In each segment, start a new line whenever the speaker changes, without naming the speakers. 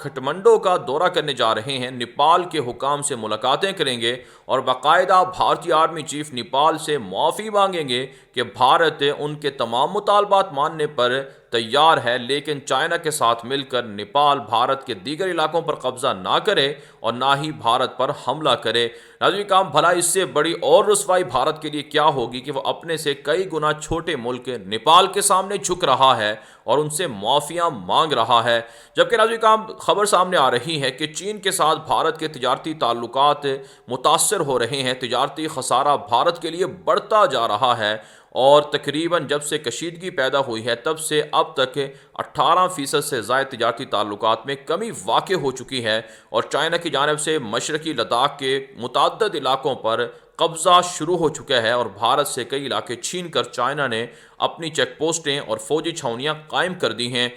کھٹمنڈو کا دورہ کرنے جا رہے ہیں، نیپال کے حکام سے ملاقاتیں کریں گے اور باقاعدہ بھارتی آرمی چیف نیپال سے معافی مانگیں گے کہ بھارت ان کے تمام مطالبات ماننے پر تیار ہے، لیکن چائنا کے ساتھ مل کر نیپال بھارت کے دیگر علاقوں پر قبضہ نہ کرے اور نہ ہی بھارت پر حملہ کرے۔ ناظرین کام بھلا اس سے بڑی اور رسوائی بھارت کے لیے کیا ہوگی کہ وہ اپنے سے کئی گنا چھوٹے ملک نیپال کے سامنے جھک رہا ہے اور ان سے معافیاں مانگ رہا ہے۔ جبکہ ناظرین کام خبر سامنے آ رہی ہے کہ چین کے ساتھ بھارت کے تجارتی تعلقات متاثر ہو رہے ہیں، تجارتی خسارہ بھارت کے لیے بڑھتا جا رہا ہے اور تقریباً جب سے کشیدگی پیدا ہوئی ہے تب سے اب تک 18% سے زائد تجارتی تعلقات میں کمی واقع ہو چکی ہے اور چائنا کی جانب سے مشرقی لداخ کے متعدد علاقوں پر قبضہ شروع ہو چکا ہے اور بھارت سے کئی علاقے چھین کر چائنا نے اپنی چیک پوسٹیں اور فوجی چھاؤنیاں قائم کر دی ہیں۔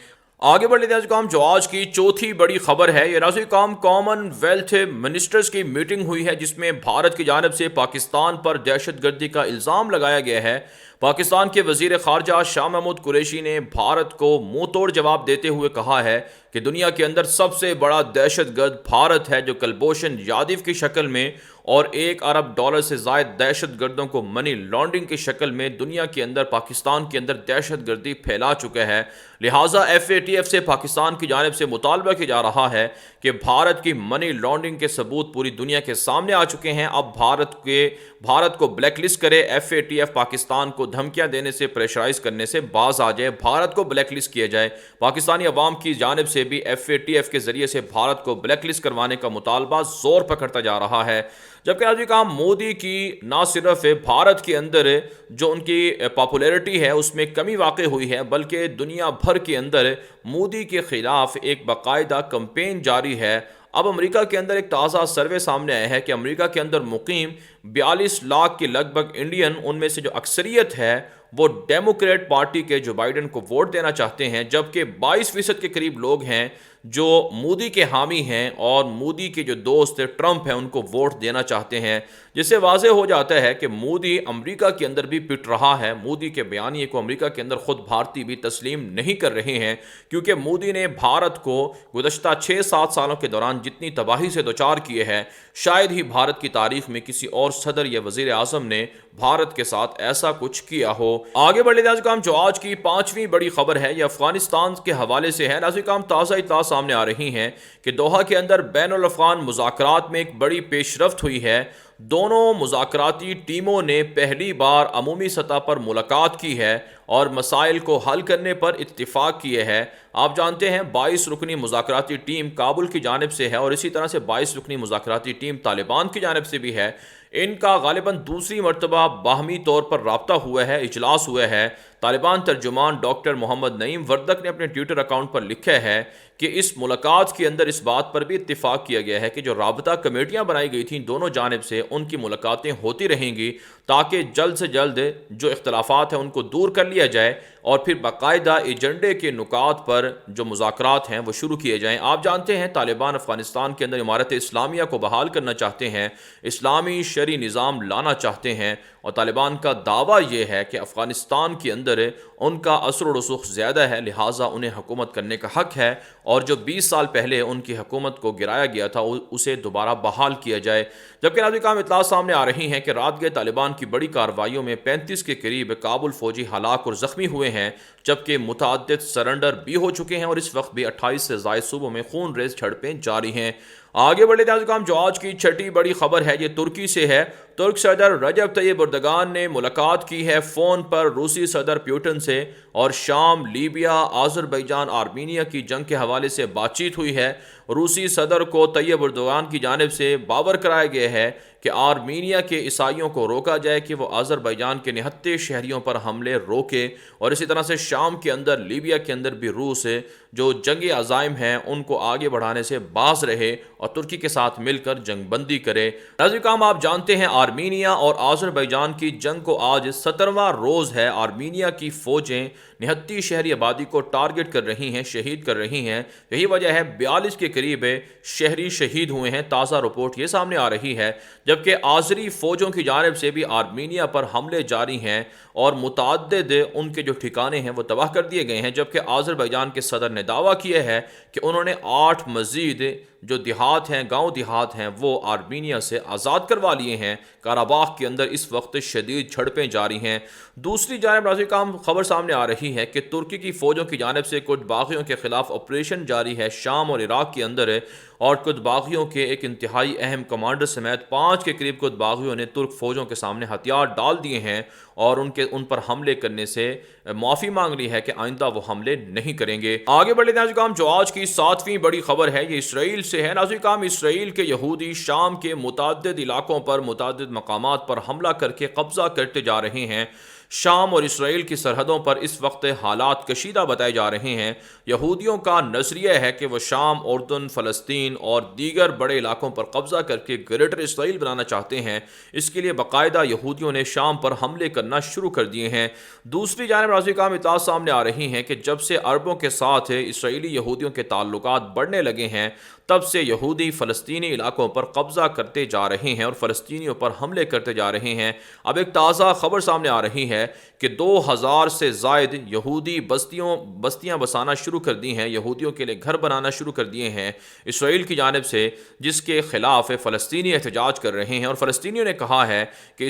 آگے بڑھ لیتے ہیں کام جو آج کی چوتھی بڑی خبر ہے، یہ ناظرین کام کامن ویلتھ منسٹرز کی میٹنگ ہوئی ہے جس میں بھارت کی جانب سے پاکستان پر دہشت گردی کا الزام لگایا گیا ہے۔ پاکستان کے وزیر خارجہ شاہ محمود قریشی نے بھارت کو منہ توڑ جواب دیتے ہوئے کہا ہے کہ دنیا کے اندر سب سے بڑا دہشت گرد بھارت ہے، جو کلبھوشن یادو کی شکل میں اور $1 ارب سے زائد دہشت گردوں کو منی لانڈرنگ کی شکل میں دنیا کے اندر پاکستان کے اندر دہشت گردی پھیلا چکا ہے۔ لہٰذا FATF سے پاکستان کی جانب سے مطالبہ کیا جا رہا ہے کہ بھارت کی منی لانڈرنگ کے ثبوت پوری دنیا کے سامنے آ چکے ہیں، اب بھارت کو بلیک لسٹ کرے۔ FATF پاکستان کو دھمکیاں دینے سے پریشرائز کرنے سے باز آ جائے، بھارت کو بلیک لسٹ کیا جائے۔ پاکستانی عوام کی جانب سے بھی FATF کے ذریعے سے بھارت کو بلیک لسٹ کروانے کا مطالبہ زور پکڑتا جا رہا ہے۔ جبکہ آج بھی کام مودی کی نہ صرف بھارت کے اندر جو ان کی پاپولیرٹی ہے اس میں کمی واقع ہوئی ہے، بلکہ دنیا بھر کے اندر مودی کے خلاف ایک باقاعدہ کمپین جاری ہے۔ اب امریکہ کے اندر ایک تازہ سروے سامنے آیا ہے کہ امریکہ کے اندر مقیم 42 لاکھ کے لگ بھگ انڈین، ان میں سے جو اکثریت ہے وہ ڈیموکریٹ پارٹی کے جو بائیڈن کو ووٹ دینا چاہتے ہیں، جبکہ 22% کے قریب لوگ ہیں جو مودی کے حامی ہیں اور مودی کے جو دوست ٹرمپ ہیں ان کو ووٹ دینا چاہتے ہیں، جس سے واضح ہو جاتا ہے کہ مودی امریکہ کے اندر بھی پٹ رہا ہے۔ مودی کے بیانیے کو امریکہ کے اندر خود بھارتی بھی تسلیم نہیں کر رہے ہیں، کیونکہ مودی نے بھارت کو گزشتہ 6-7 سالوں کے دوران جتنی تباہی سے دوچار کیے ہیں، شاید ہی بھارت کی تاریخ میں کسی اور صدر یا وزیر اعظم نے بھارت کے ساتھ ایسا کچھ کیا ہو۔ آگے بڑھ لیتے ہیں جو آج کی 5ویں بڑی خبر ہے، یہ افغانستان کے حوالے سے ہے۔ ناظرین کام تازہ اطلاع سامنے آ رہی ہیں کہ دوحہ کے اندر بین الافغان مذاکرات میں ایک بڑی پیش رفت ہوئی ہے۔ دونوں مذاکراتی ٹیموں نے پہلی بار عمومی سطح پر ملاقات کی ہے اور مسائل کو حل کرنے پر اتفاق کیے ہے۔ آپ جانتے ہیں 22 رکنی مذاکراتی ٹیم کابل کی جانب سے ہے اور اسی طرح سے 22 رکنی مذاکراتی ٹیم طالبان کی جانب سے بھی ہے۔ ان کا غالباً دوسری مرتبہ باہمی طور پر رابطہ ہوا ہے، اجلاس ہوا ہے۔ طالبان ترجمان ڈاکٹر محمد نعیم وردک نے اپنے ٹویٹر اکاؤنٹ پر لکھا ہے کہ اس ملاقات کے اندر اس بات پر بھی اتفاق کیا گیا ہے کہ جو رابطہ کمیٹیاں بنائی گئی تھیں دونوں جانب سے، ان کی ملاقاتیں ہوتی رہیں گی تاکہ جلد سے جلد جو اختلافات ہیں ان کو دور کر لیا جائے اور پھر باقاعدہ ایجنڈے کے نکات پر جو مذاکرات ہیں وہ شروع کیے جائیں۔ آپ جانتے ہیں طالبان افغانستان کے اندر امارت اسلامیہ کو بحال کرنا چاہتے ہیں، اسلامی شرعی نظام لانا چاہتے ہیں، اور طالبان کا دعویٰ یہ ہے کہ افغانستان کے اندر ان کا اثر و رسوخ زیادہ ہے، لہٰذا انہیں حکومت کرنے کا حق ہے اور جو 20 سال پہلے ان کی حکومت کو گرایا گیا تھا اسے دوبارہ بحال کیا جائے۔ جبکہ ناظرین کام اطلاع سامنے آ رہی ہیں کہ رات گئے طالبان کی بڑی کارروائیوں میں 35 کے قریب کابل فوجی ہلاک اور زخمی ہوئے ہیں، جبکہ متعدد سرنڈر بھی ہو چکے ہیں اور اس وقت بھی 28 سے زائد صوبوں میں خون ریز جھڑپیں جاری ہیں۔ آگے بڑھے کام جو آج کی چھٹی بڑی خبر ہے یہ ترکی سے ہے۔ ترک صدر رجب طیب اردگان نے ملاقات کی ہے فون پر روسی صدر پیوٹن سے، اور شام، لیبیا، آذربائیجان، آرمینیا کی جنگ کے حوالے سے بات چیت ہوئی ہے۔ روسی صدر کو طیب اردگان کی جانب سے باور کرایا گیا ہے کہ آرمینیا کے عیسائیوں کو روکا جائے کہ وہ آذربائیجان کے نہتے شہریوں پر حملے روکے، اور اسی طرح سے شام کے اندر، لیبیا کے اندر بھی روس جو جنگی عزائم ہیں ان کو آگے بڑھانے سے باز رہے اور ترکی کے ساتھ مل کر جنگ بندی کرے۔ ناظرین کام آپ جانتے ہیں آرمینیا اور آذربائیجان کی جنگ کو آج 17واں روز ہے۔ آرمینیا کی فوجیں نہتی شہری آبادی کو ٹارگٹ کر رہی ہیں، شہید کر رہی ہیں۔ یہی وجہ ہے 42 کے قریب شہری شہید ہوئے ہیں، تازہ رپورٹ یہ سامنے آ رہی ہے، جبکہ آذری فوجوں کی جانب سے بھی آرمینیا پر حملے جاری ہیں اور متعدد ان کے جو ٹھکانے ہیں وہ تباہ کر دیے گئے ہیں، جبکہ آذربائیجان کے صدر نے دعویٰ کیا ہے کہ انہوں نے 8 مزید جو دیہات ہیں، گاؤں دیہات ہیں، وہ آرمینیا سے آزاد کروا لیے ہیں۔ قراباغ کے اندر اس وقت شدید جھڑپیں جاری ہیں۔ دوسری جانب ناظرین کرام خبر سامنے آ رہی ہے کہ ترکی کی فوجوں کی جانب سے کچھ باغیوں کے خلاف آپریشن جاری ہے شام اور عراق کے اندر ہے، اور کچھ باغیوں کے ایک انتہائی اہم کمانڈر سمیت 5 کے قریب کچھ باغیوں نے ترک فوجوں کے سامنے ہتھیار ڈال دیے ہیں اور ان پر حملے کرنے سے معافی مانگ لی ہے کہ آئندہ وہ حملے نہیں کریں گے۔ آگے بڑھ لیتے ہیں ناظرین کرام، جو آج کی 7ویں بڑی خبر ہے یہ اسرائیل سے ہے۔ ناظرین کرام، اسرائیل کے یہودی شام کے متعدد علاقوں پر متعدد مقامات پر حملہ کر کے قبضہ کرتے جا رہے ہیں۔ شام اور اسرائیل کی سرحدوں پر اس وقت حالات کشیدہ بتائے جا رہے ہیں۔ یہودیوں کا نظریہ ہے کہ وہ شام، اردن، فلسطین اور دیگر بڑے علاقوں پر قبضہ کر کے گریٹر اسرائیل بنانا چاہتے ہیں۔ اس کے لیے باقاعدہ یہودیوں نے شام پر حملے کرنا شروع کر دیے ہیں۔ دوسری جانب ناظرین کرام اطلاعات سامنے آ رہی ہیں کہ جب سے عربوں کے ساتھ اسرائیلی یہودیوں کے تعلقات بڑھنے لگے ہیں، تب سے یہودی فلسطینی علاقوں پر قبضہ کرتے جا رہے ہیں اور فلسطینیوں پر حملے کرتے جا رہے ہیں۔ اب ایک تازہ خبر سامنے آ رہی ہے کہ 2000 سے زائد یہودی بستیاں بسانا شروع کر دی ہیں، یہودیوں کے لیے گھر بنانا شروع کر دیے ہیں اسرائیل کی جانب سے، جس کے خلاف فلسطینی احتجاج کر رہے ہیں۔ اور فلسطینیوں نے کہا ہے کہ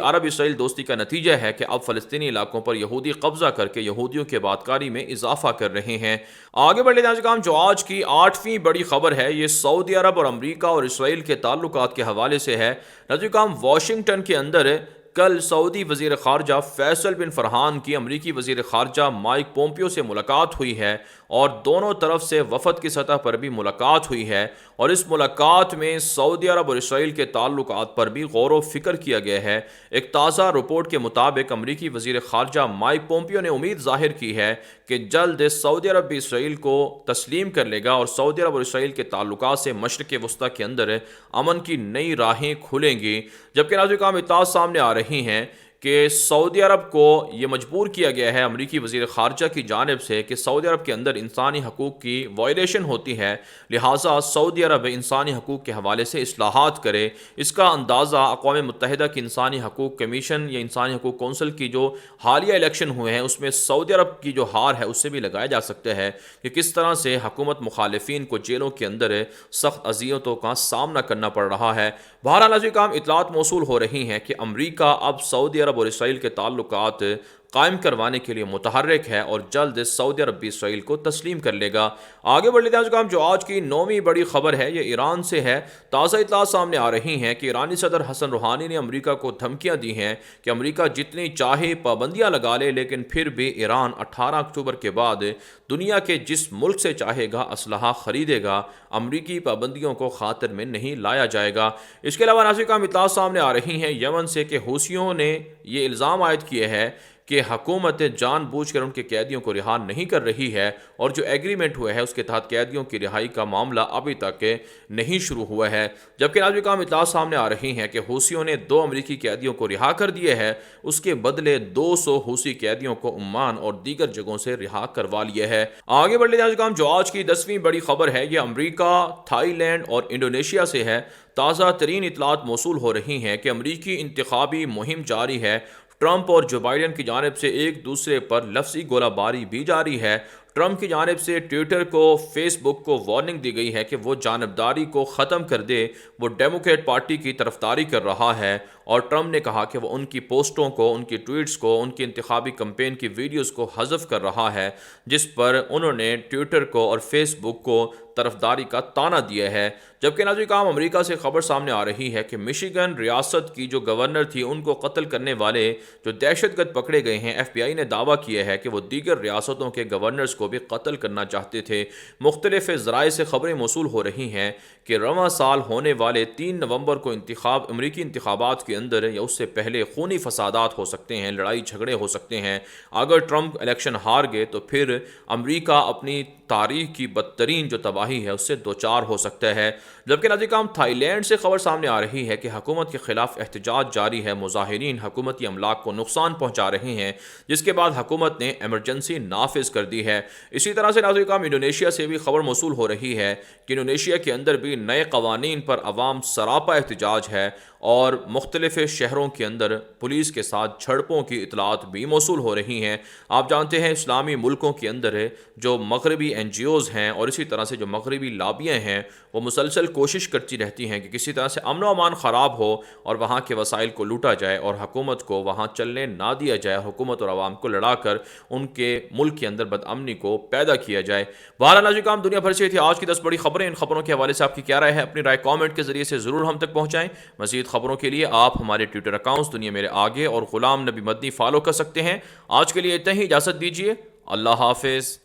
عرب اسرائیل دوستی کا نتیجہ ہے کہ اب فلسطینی علاقوں پر یہودی قبضہ کر کے یہودیوں کے آبادکاری میں اضافہ کر رہے ہیں۔ آگے بڑھ لیتے ہیں جو آج کی 8ویں بڑی خبر ہے یہ سعودی عرب اور امریکہ اور اسرائیل کے تعلقات کے حوالے سے ہے۔ ناظرین، واشنگٹن کے اندر کل سعودی وزیر خارجہ فیصل بن فرحان کی امریکی وزیر خارجہ مائک پومپیو سے ملاقات ہوئی ہے اور دونوں طرف سے وفد کی سطح پر بھی ملاقات ہوئی ہے، اور اس ملاقات میں سعودی عرب اور اسرائیل کے تعلقات پر بھی غور و فکر کیا گیا ہے۔ ایک تازہ رپورٹ کے مطابق امریکی وزیر خارجہ مائک پومپیو نے امید ظاہر کی ہے کہ جلد سعودی عرب بھی اسرائیل کو تسلیم کر لے گا اور سعودی عرب اور اسرائیل کے تعلقات سے مشرق وسطیٰ کے اندر امن کی نئی راہیں کھلیں گی۔ جبکہ ناظرین اطلاعات سامنے آ رہی ہیں کہ سعودی عرب کو یہ مجبور کیا گیا ہے امریکی وزیر خارجہ کی جانب سے کہ سعودی عرب کے اندر انسانی حقوق کی وائلیشن ہوتی ہے، لہٰذا سعودی عرب انسانی حقوق کے حوالے سے اصلاحات کرے۔ اس کا اندازہ اقوام متحدہ کی انسانی حقوق کمیشن یا انسانی حقوق کونسل کی جو حالیہ الیکشن ہوئے ہیں اس میں سعودی عرب کی جو ہار ہے اس سے بھی لگایا جا سکتا ہے کہ کس طرح سے حکومت مخالفین کو جیلوں کے اندر سخت اذیتوں کا سامنا کرنا پڑ رہا ہے۔ بہرحال اطلاعات موصول ہو رہی ہیں کہ امریکہ اب سعودی عرب اور اسرائیل کے تعلقات قائم کروانے کے لیے متحرک ہے اور جلد سعودی عرب بھی اسرائیل کو تسلیم کر لے گا۔ آگے بڑھ لیتے ہیں جو آج کی 9ویں بڑی خبر ہے یہ ایران سے ہے۔ تازہ اطلاعات سامنے آ رہی ہیں کہ ایرانی صدر حسن روحانی نے امریکہ کو دھمکیاں دی ہیں کہ امریکہ جتنی چاہے پابندیاں لگا لے، لیکن پھر بھی ایران 18 اکتوبر کے بعد دنیا کے جس ملک سے چاہے گا اسلحہ خریدے گا، امریکی پابندیوں کو خاطر میں نہیں لایا جائے گا۔ اس کے علاوہ ناظرین اطلاعات سامنے آ رہی ہیں یمن سے کہ حوثیوں نے یہ الزام عائد کیے ہے کہ حکومت جان بوجھ کر ان کے قیدیوں کو رہا نہیں کر رہی ہے، اور جو ایگریمنٹ ہوا ہے اس کے تحت قیدیوں کی رہائی کا معاملہ ابھی تک نہیں شروع ہوا ہے۔ جبکہ ناظرین اطلاعات سامنے آ رہی ہیں کہ حوثیوں نے 2 امریکی قیدیوں کو رہا کر دیے ہیں، اس کے بدلے 200 حوثی قیدیوں کو عمان اور دیگر جگہوں سے رہا کروا لیا ہے۔ آگے بڑھ لیتے ہیں جو آج کی 10ویں بڑی خبر ہے یہ امریکہ، تھائی لینڈ اور انڈونیشیا سے ہے۔ تازہ ترین اطلاعات موصول ہو رہی ہیں کہ امریکی انتخابی مہم جاری ہے۔ ٹرمپ اور جو بائیڈن کی جانب سے ایک دوسرے پر لفظی گولہ باری بھی جاری ہے۔ ٹرمپ کی جانب سے ٹویٹر کو، فیس بک کو وارننگ دی گئی ہے کہ وہ جانبداری کو ختم کر دے، وہ ڈیموکریٹ پارٹی کی طرفداری کر رہا ہے، اور ٹرمپ نے کہا کہ وہ ان کی پوسٹوں کو، ان کی ٹویٹس کو، ان کی انتخابی کمپین کی ویڈیوز کو حذف کر رہا ہے، جس پر انہوں نے ٹویٹر کو اور فیس بک کو طرفداری کا طعنہ دیا ہے۔ جبکہ ناظرین امریکہ سے خبر سامنے آ رہی ہے کہ مشیگن ریاست کی جو گورنر تھی ان کو قتل کرنے والے جو دہشت گرد پکڑے گئے ہیں، ایف بی آئی نے دعویٰ کیا ہے کہ وہ دیگر ریاستوں کے گورنرز کو بھی قتل کرنا چاہتے تھے۔ مختلف ذرائع سے خبریں موصول ہو رہی ہیں کہ رواں سال ہونے والے 3 نومبر کو امریکی انتخابات کے اندر یا اس سے پہلے خونی فسادات ہو سکتے ہیں، لڑائی جھگڑے ہو سکتے ہیں۔ اگر ٹرمپ الیکشن ہار گئے تو پھر امریکہ اپنی تاریخ کی بدترین جو تباہی ہے اس سے دوچار ہو سکتا ہے۔ جبکہ ناظرین، تھائی لینڈ سے خبر سامنے آ رہی ہے کہ حکومت کے خلاف احتجاج جاری ہے، مظاہرین حکومتی املاک کو نقصان پہنچا رہے ہیں، جس کے بعد حکومت نے ایمرجنسی نافذ کر دی ہے۔ اسی طرح سے ناظرین، انڈونیشیا سے بھی خبر موصول ہو رہی ہے کہ انڈونیشیا کے اندر بھی نئے قوانین پر عوام سراپا احتجاج ہے اور مختلف شہروں کے اندر پولیس کے ساتھ جھڑپوں کی اطلاعات بھی موصول ہو رہی ہیں۔ آپ جانتے ہیں اسلامی ملکوں کے اندر جو مغربی این جی اوز ہیں اور اسی طرح سے جو مغربی لابیاں ہیں وہ مسلسل کوشش کرتی رہتی ہیں کہ کسی طرح سے امن و امان خراب ہو اور وہاں کے وسائل کو لوٹا جائے اور حکومت کو وہاں چلنے نہ دیا جائے، حکومت اور عوام کو لڑا کر ان کے ملک کے اندر بدامنی کو پیدا کیا جائے۔ بہرحال ناظرین، دنیا بھر سے تھی آج کی 10 بڑی خبریں۔ ان خبروں کے حوالے سے آپ کی کیا رائے ہے؟ اپنی رائے کامنٹ کے ذریعے سے ضرور ہم تک پہنچائیں۔ مزید خبروں کے لیے آپ ہمارے ٹویٹر اکاؤنٹس دنیا میرے آگے اور غلام نبی مدنی فالو کر سکتے ہیں۔ آج کے لیے اتنا ہی، اجازت دیجیے، اللہ حافظ۔